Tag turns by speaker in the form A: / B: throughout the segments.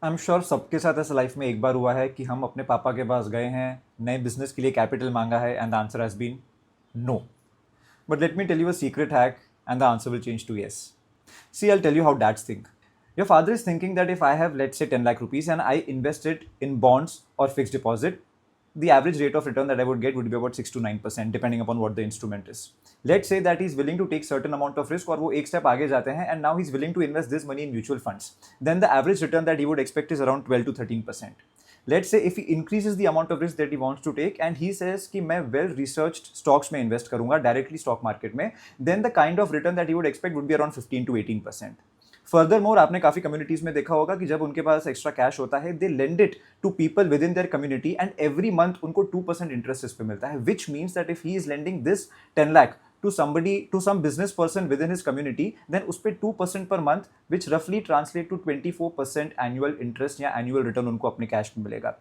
A: I am sure सबके साथ ऐसा लाइफ में एक बार हुआ है कि हम अपने पापा के पास गए हैं, नए बिजनेस के लिए कैपिटल मांगा है, and the answer has been no. But let me tell you a secret hack, and the answer will change to yes. See, I'll tell you how dads think. Your father is thinking that if I have, let's say, 10 lakh rupees and I invest it in bonds or fixed deposit, the average rate of return that I would get would be about 6 to 9%, depending upon what the instrument is. Let's say that he's willing to take certain amount of risk, और वो एक step आगे जाते हैं, and now he's willing to invest this money in mutual funds. Then the average return that he would expect is around 12 to 13%. Let's say if he increases the amount of risk that he wants to take and he says कि मैं well researched stocks में invest करूंगा directly stock market में, then the kind of return that he would expect would be around 15 to 18%. Furthermore, आपने काफी communities में देखा होगा कि जब उनके पास एक्स्ट्रा कैश होता है, they lend it to people with in their community and every month उनको 2% इंटरेस्ट इस पे मिलता है, which means that if he is lending this 10 lakh to somebody, to some business person within his community, then उस पे 2% per month, which roughly translate to 24% annual interest या annual return उनको अपने कैश में मिलेगा.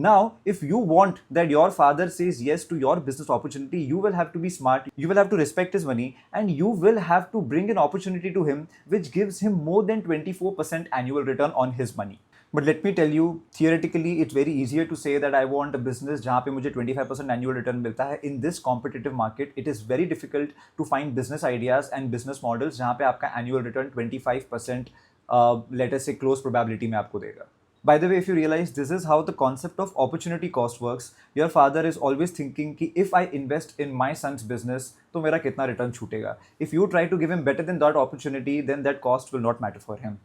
A: Now, if you want that your father says yes to your business opportunity, you will have to be smart, you will have to respect his money, and you will have to bring an opportunity to him which gives him more than 24% annual return on his money. But let me tell you, theoretically, it's very easier to say that I want a business जहाँ पे मुझे 25% annual return मिलता है. In this competitive market, it is very difficult to find business ideas and business models जहाँ पे आपका annual return 25% let us say close probability में आपको देगा. By the way, if you realize this is how the concept of opportunity cost works, your father is always thinking कि if I invest in my son's business, तो मेरा कितना return छूटेगा. If you try to give him better than that opportunity, then that cost will not matter for him.